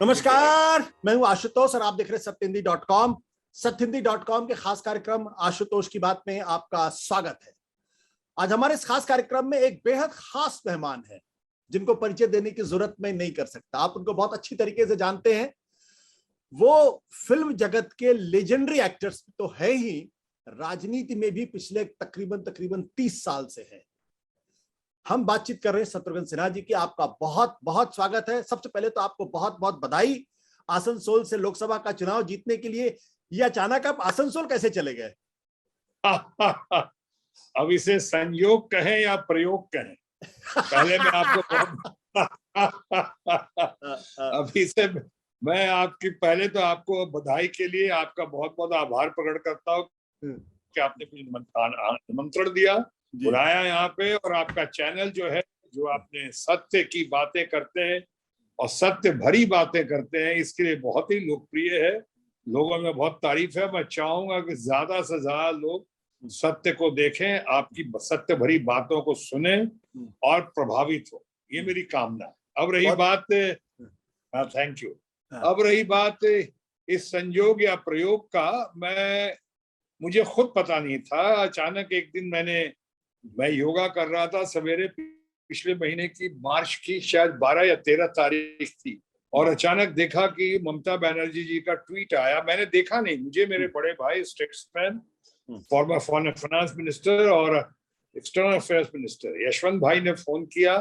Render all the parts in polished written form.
नमस्कार, मैं हूं आशुतोष और आप देख रहे हैं सत्यहिंदी.com। सत्यहिंदी.com के खास कार्यक्रम आशुतोष की बात में आपका स्वागत है। आज हमारे इस खास कार्यक्रम में एक बेहद खास मेहमान है जिनको परिचय देने की जरूरत मैं नहीं कर सकता। आप उनको बहुत अच्छी तरीके से जानते हैं। वो फिल्म जगत के लेजेंडरी एक्टर्स तो है ही, राजनीति में भी पिछले तकरीबन 30 साल से है। हम बातचीत कर रहे हैं शत्रुघ्न सिन्हा जी की। आपका बहुत बहुत स्वागत है। सबसे पहले तो आपको बहुत बहुत बधाई आसनसोल से लोकसभा का चुनाव जीतने के लिए। ये अचानक आप आसनसोल कैसे चले गए? अब इसे संयोग कहें या प्रयोग कहें, पहले मैं आपको अभी से मैं आपकी पहले तो आपको बधाई के लिए आपका बहुत बहुत आभार प्रकट करता हूँ कि आपने निमंत्रण दिया, बुलाया यहाँ पे, और आपका चैनल जो है, जो आपने सत्य की बातें करते हैं और सत्य भरी बातें करते हैं, इसके लिए बहुत ही लोकप्रिय है। लोगों में बहुत तारीफ है। मैं चाहूंगा कि ज्यादा से ज्यादा लोग सत्य को देखें, आपकी सत्य भरी बातों को सुने और प्रभावित हो, ये मेरी कामना है। अब रही बात, थैंक यू। अब रही बात इस संयोग या प्रयोग का, मुझे खुद पता नहीं था। अचानक एक दिन मैं योगा कर रहा था सवेरे, पिछले महीने की मार्च की शायद 12 या 13 तारीख थी, और अचानक देखा कि ममता बनर्जी जी का ट्वीट आया। मैंने देखा नहीं, मुझे मेरे बड़े भाई statesman, farmer foreign finance minister और एक्सटर्नल अफेयर्स मिनिस्टर यशवंत भाई ने फोन किया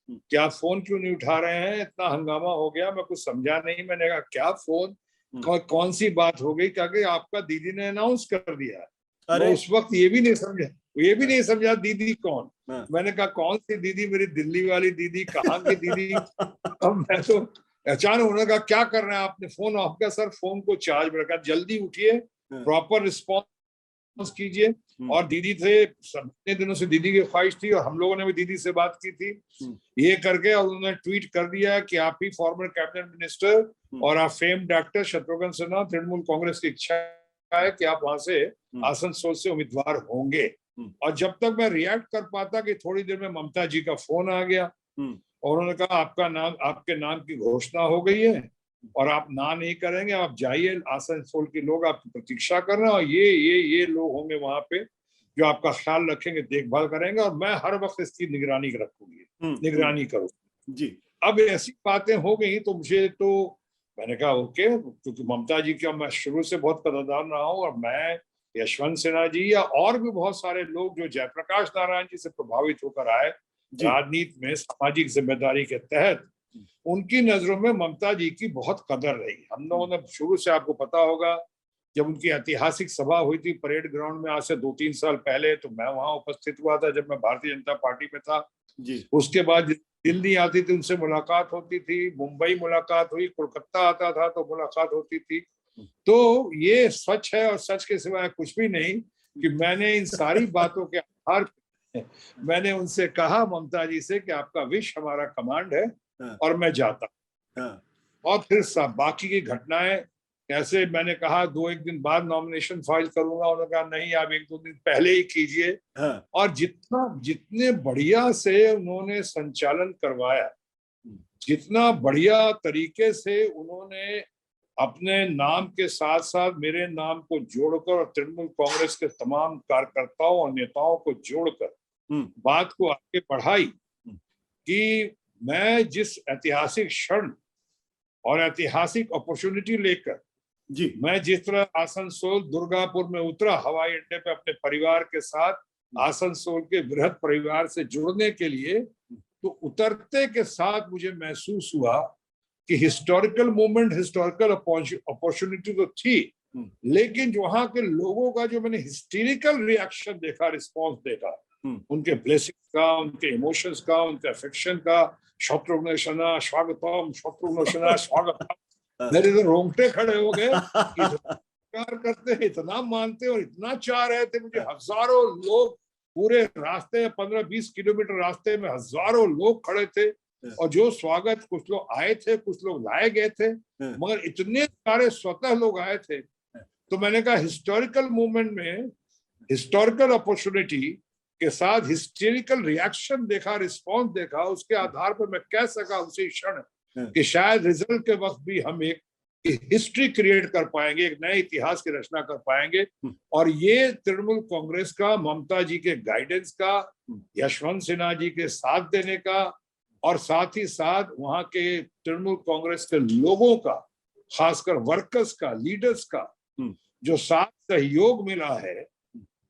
कि आप फोन क्यों नहीं उठा रहे हैं, इतना हंगामा हो गया। मैं कुछ समझा नहीं। मैंने कहा क्या फोन, कौन सी बात हो गई? क्या कि आपका दीदी ने अनाउंस कर दिया। मैं उस वक्त ये भी नहीं समझा दीदी कौन। मैंने कहा कौन सी दीदी? मेरी दिल्ली वाली दीदी, कहाँ की दीदी? अब मैं तो अचानक उन्होंने कहा क्या कर रहे हैं आपने, फोन ऑफ किया? सर फोन को चार्ज में रखा। जल्दी उठिए, प्रॉपर रिस्पॉन्स कीजिए। और दीदी थे, इतने दिनों से दीदी की ख्वाहिश थी और हम लोगों ने भी दीदी से बात की थी, ये करके। और उन्होंने ट्वीट कर दिया कि आप ही फॉर्मर कैबिनेट मिनिस्टर और आप फेम्ड एक्टर शत्रुघ्न सिन्हा, तृणमूल कांग्रेस की इच्छा है कि आप वहां से आसनसोल से उम्मीदवार होंगे। और जब तक मैं रिएक्ट कर पाता कि थोड़ी देर में ममता जी का फोन आ गया और उन्होंने कहा आपके नाम की घोषणा हो गई है और आप ना नहीं करेंगे, आप जाइए, आसनसोल के लोग आपकी प्रतीक्षा कर रहे हैं और ये लोग होंगे वहां पे जो आपका ख्याल रखेंगे, देखभाल करेंगे, और मैं हर वक्त इसकी निगरानी करूंगी जी। अब ऐसी बातें हो गई तो मैंने कहा ओके, क्योंकि ममता जी का मैं शुरू से बहुत कदरदान रहा हूँ, और मैं, यशवंत सिन्हा जी या और भी बहुत सारे लोग जो जयप्रकाश नारायण जी से प्रभावित होकर आए राजनीति में सामाजिक जिम्मेदारी के तहत, उनकी नजरों में ममता जी की बहुत कदर रही। हम लोगों ने शुरू से, आपको पता होगा, जब उनकी ऐतिहासिक सभा हुई थी परेड ग्राउंड में आज से 2-3 साल पहले, तो मैं वहां उपस्थित हुआ था जब मैं भारतीय जनता पार्टी में था जी। उसके बाद दिल्ली आती थी, उनसे मुलाकात होती थी, मुंबई मुलाकात हुई, कोलकाता आता था तो मुलाकात होती थी। तो ये सच है और सच के सिवाय कुछ भी नहीं कि मैंने इन सारी बातों के आधार पर मैंने उनसे कहा, ममता जी से, कि आपका विश हमारा कमांड है और मैं जाता हूं। और फिर सब बाकी की घटनाएं कैसे, मैंने कहा 2-1 दिन बाद नॉमिनेशन फाइल करूंगा, उन्होंने कहा नहीं, आप 1-2 दिन पहले ही कीजिए। और जितने बढ़िया से उन्होंने संचालन करवाया, जितना बढ़िया तरीके से उन्होंने अपने नाम के साथ साथ मेरे नाम को जोड़कर और तृणमूल कांग्रेस के तमाम कार्यकर्ताओं और नेताओं को जोड़कर बात को आगे बढ़ाई कि मैं जिस ऐतिहासिक क्षण और ऐतिहासिक अपॉर्चुनिटी लेकर जी, मैं जिस तरह आसनसोल दुर्गापुर में उतरा हवाई अड्डे पे अपने परिवार के साथ, आसनसोल के बृहद परिवार से जुड़ने के लिए, तो उतरते के साथ मुझे महसूस हुआ कि हिस्टोरिकल मूवमेंट, हिस्टोरिकल अपॉर्चुनिटी तो थी, लेकिन वहां के लोगों का जो मैंने हिस्टेरिकल रिएक्शन देखा, रिस्पॉन्स देखा, उनके ब्लेसिंग्स का, उनके इमोशंस का, उनके अफेक्शन का, शत्रुघ्न सिन्हा स्वागतम, शत्रुघ्न सिन्हा स्वागतम, मेरे तो रोंगटे खड़े हो गए। प्यार करते, इतना मानते और इतना चाह रहे थे मुझे। हजारों लोग पूरे रास्ते, 15-20 किलोमीटर रास्ते में हजारों लोग खड़े थे, और जो स्वागत, कुछ लोग आए थे, कुछ लोग लाए गए थे, मगर इतने सारे स्वतः लोग आए थे। तो मैंने कहा हिस्टोरिकल मूवमेंट में हिस्टोरिकल अपॉर्चुनिटी के साथ हिस्टोरिकल रिएक्शन देखा, रिस्पॉन्स देखा, उसके आधार पर मैं कह सका उसी क्षण कि शायद रिजल्ट के वक्त भी हम एक हिस्ट्री क्रिएट कर पाएंगे, एक नए इतिहास की रचना कर पाएंगे। और ये तृणमूल कांग्रेस का, ममता जी के गाइडेंस का, यशवंत सिन्हा जी के साथ देने का, और साथ ही साथ वहां के तृणमूल कांग्रेस के लोगों का, खासकर वर्कर्स का, लीडर्स का जो साथ सहयोग मिला है,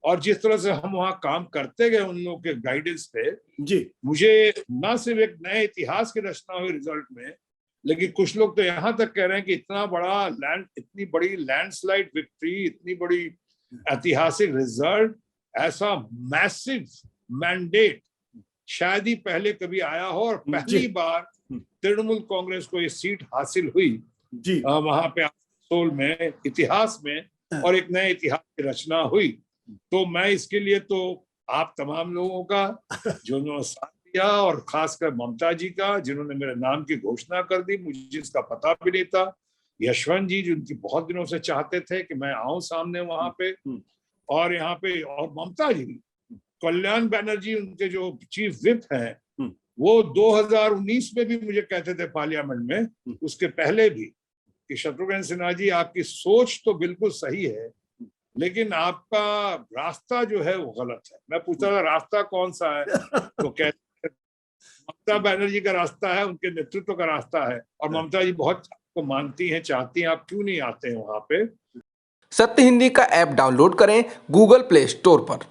और जिस तरह से हम वहां काम करते गए उन लोगों के गाइडेंस पे जी, मुझे न सिर्फ एक नए इतिहास की रचना हुई रिजल्ट में, लेकिन कुछ लोग तो यहां तक कह रहे हैं कि इतनी बड़ी लैंडस्लाइड विक्ट्री, इतनी बड़ी ऐतिहासिक रिजल्ट, ऐसा मैसिव मैंडेट शायद ही पहले कभी आया हो, और पहली बार तृणमूल कांग्रेस को ये सीट हासिल हुई जी, वहां पे सोल में, इतिहास में, और एक नए इतिहास की रचना हुई। तो मैं इसके लिए तो आप तमाम लोगों का जो साथ दिया, और खासकर ममता जी का जिन्होंने मेरे नाम की घोषणा कर दी, मुझे जिसका पता भी नहीं था, यशवंत जी जिनकी बहुत दिनों से चाहते थे कि मैं आऊं सामने वहां पे, और यहाँ पे, और ममता जी, कल्याण बनर्जी उनके जो चीफ विप हैं, वो 2019 में भी मुझे कहते थे पार्लियामेंट में, उसके पहले भी, कि शत्रुघ्न सिन्हा जी आपकी सोच तो बिल्कुल सही है, लेकिन आपका रास्ता जो है वो गलत है। मैं पूछता था रास्ता कौन सा है, तो कहते ममता बनर्जी का रास्ता है, उनके नेतृत्व का रास्ता है, और ममता जी बहुत आपको मानती हैं, चाहती हैं, आप क्यों नहीं आते हैं वहां पे। सत्य हिंदी का ऐप डाउनलोड करें गूगल प्ले स्टोर पर।